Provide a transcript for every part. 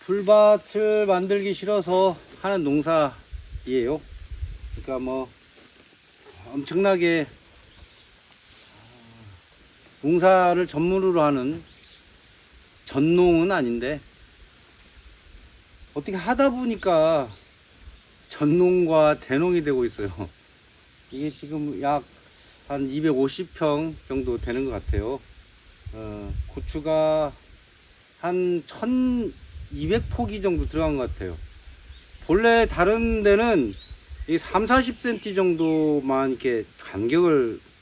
풀밭을 만들기 싫어서 하는 농사이에요. 그러니까 뭐 엄청나게 농사를 전문으로 하는 전농은 아닌데 어떻게 하다 보니까 전농과 대농이 되고 있어요. 이게 지금 약 한 250평 정도 되는 것 같아요. 고추가 한 1200포기 정도 들어간 것 같아요. 본래 다른 데는 이 3, 40cm 정도만 이렇게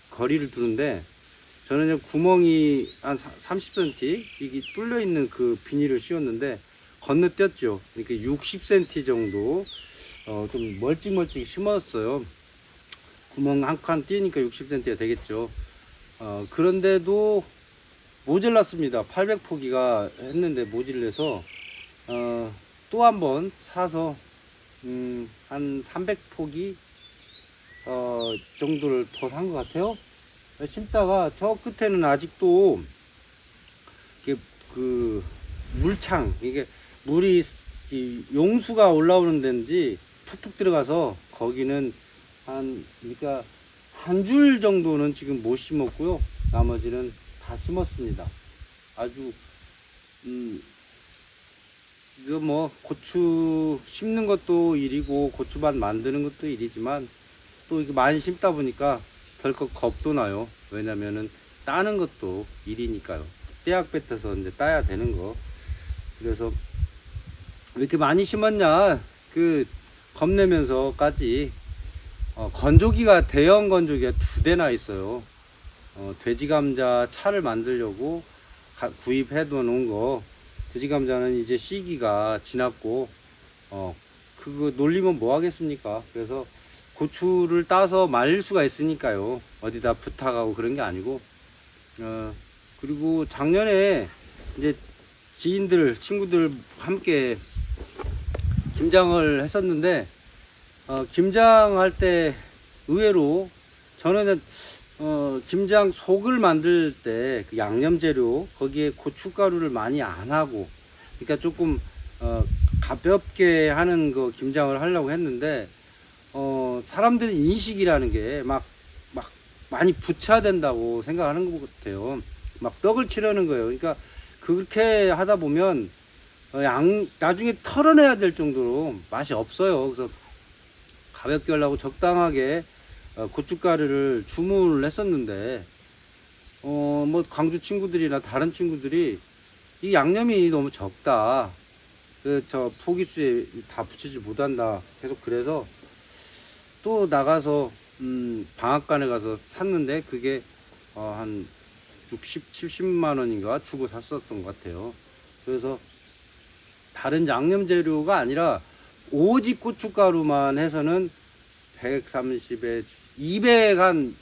거리를 두는데 저는 구멍이 한 30cm 이게 뚫려 있는 그 비닐을 씌웠는데 건너뛰었죠. 이렇게 60cm 정도 좀 멀찍멀찍 심었어요. 구멍 한 칸 띄니까 60cm가 되겠죠. 그런데도 모질랐습니다. 800포기가 했는데 모질래서 또 한 번 사서 한 300포기 정도를 더 산 것 같아요. 심다가 저 끝에는 아직도 이게 그 물창, 이게 물이 용수가 올라오는 데인지 푹푹 들어가서 거기는 그러니까 한 줄 정도는 지금 못 심었고요. 나머지는 다 심었습니다. 아주 이거 뭐 고추 심는 것도 일이고 고추밭 만드는 것도 일이지만 또 이게 많이 심다 보니까 덜컥 겁도 나요. 왜냐면은 따는 것도 일이니까요. 떼약 뱉어서 이제 따야 되는 거. 그래서 왜 이렇게 많이 심었냐 겁내면서까지 건조기가 대형 건조기가 2대나 있어요. 돼지 감자 차를 만들려고 구입해 놓은 거. 돼지 감자는 이제 시기가 지났고 그거 놀리면 뭐 하겠습니까? 그래서 고추를 따서 말릴 수가 있으니까요. 어디다 부탁하고 그런 게 아니고 그리고 작년에 이제 지인들 친구들 함께 김장을 했었는데 김장할 때 의외로 저는 김장 속을 만들 때 그 양념 재료 거기에 고춧가루를 많이 안 하고 그러니까 조금 가볍게 하는 거 김장을 하려고 했는데 사람들의 인식이라는 게 막 많이 붙여야 된다고 생각하는 것 같아요. 막 떡을 치려는 거예요. 그러니까 그렇게 하다 보면 나중에 털어내야 될 정도로 맛이 없어요. 그래서 가볍게 하려고 적당하게 고춧가루를 주문을 했었는데 뭐 광주 친구들이나 다른 친구들이 이 양념이 너무 적다, 저 포기수에 다 붙이지 못한다 계속 그래서 또 나가서 방앗간에 가서 샀는데 그게 한 60, 70만 원인가 주고 샀었던 것 같아요. 그래서 다른 양념 재료가 아니라 오직 고춧가루만 해서는 130에 200 한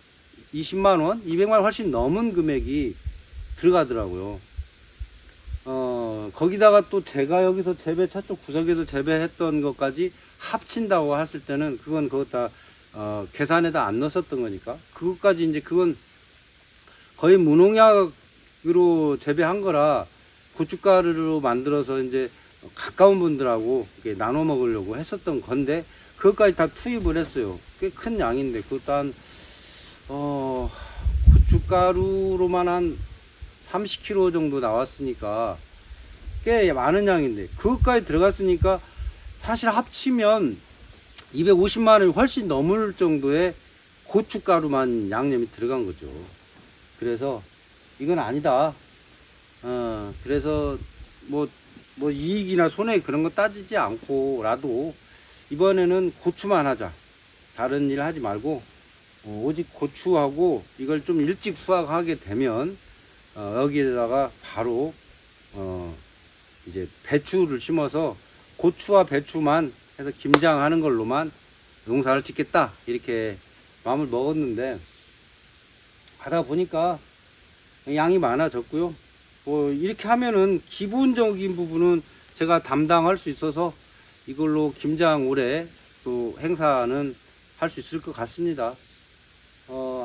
20만원 200만원 훨씬 넘은 금액이 들어가더라고요. 거기다가 또 제가 여기서 재배 저쪽 구석에서 재배했던 것까지 합친다고 했을 때는 그건 그것 다 계산에다 안 넣었었던 거니까 그것까지 이제 그건 거의 무농약으로 재배한 거라 고춧가루로 만들어서 이제 가까운 분들하고 이렇게 나눠 먹으려고 했었던 건데 그것까지 다 투입을 했어요. 꽤 큰 양인데 그것도 한 고춧가루로만 한 30kg 정도 나왔으니까 꽤 많은 양인데 그것까지 들어갔으니까 사실 합치면 250만 원이 훨씬 넘을 정도의 고춧가루만 양념이 들어간 거죠. 그래서 이건 아니다. 그래서 뭐 이익이나 손해 그런 거 따지지 않고라도 이번에는 고추만 하자. 다른 일 하지 말고 오직 고추하고 이걸 좀 일찍 수확하게 되면 여기에다가 바로 이제 배추를 심어서 고추와 배추만 해서 김장하는 걸로만 농사를 짓겠다 이렇게 마음을 먹었는데 하다 보니까 양이 많아졌고요. 이렇게 하면은 기본적인 부분은 제가 담당할 수 있어서 이걸로 김장 올해 또 행사는 할 수 있을 것 같습니다.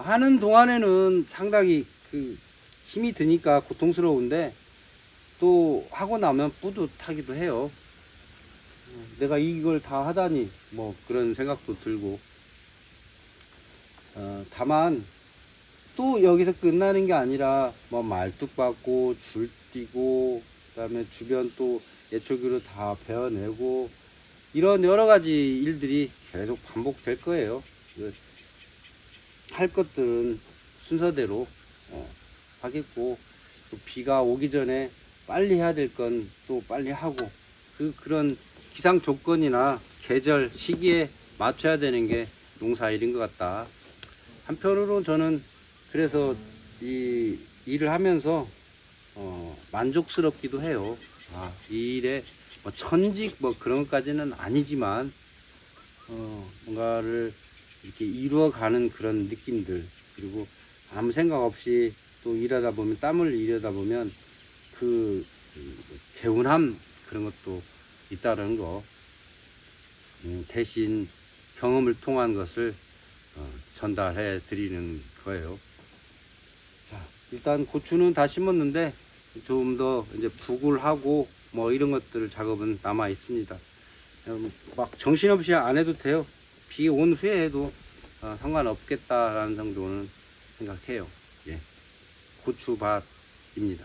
하는 동안에는 상당히 힘이 드니까 고통스러운데 또 하고 나면 뿌듯하기도 해요. 내가 이걸 다 하다니 뭐 그런 생각도 들고, 다만 또 여기서 끝나는 게 아니라 뭐 말뚝 박고 줄 띄고 그다음에 주변 또 예초기로 다 베어내고 이런 여러 가지 일들이 계속 반복될 거예요. 할 것들은 순서대로 하겠고, 또 비가 오기 전에 빨리 해야 될 건 또 빨리 하고, 그런 기상 조건이나 계절 시기에 맞춰야 되는 게 농사일인 것 같다. 한편으로 저는 그래서 이 일을 하면서 만족스럽기도 해요. 이 일에 뭐 천직 뭐 그런 것까지는 아니지만 뭔가를 이렇게 이루어가는 그런 느낌들, 그리고 아무 생각 없이 또 일하다 보면, 땀을 일하다 보면 그 개운함, 그런 것도 있다는 거, 대신 경험을 통한 것을 전달해 드리는 거예요. 자, 일단 고추는 다 심었는데 좀 더 이제 북을 하고 뭐 이런 것들 작업은 남아 있습니다. 막 정신없이 안 해도 돼요. 비 온 후에 해도 상관없겠다라는 정도는 생각해요. 예. 고추밭입니다.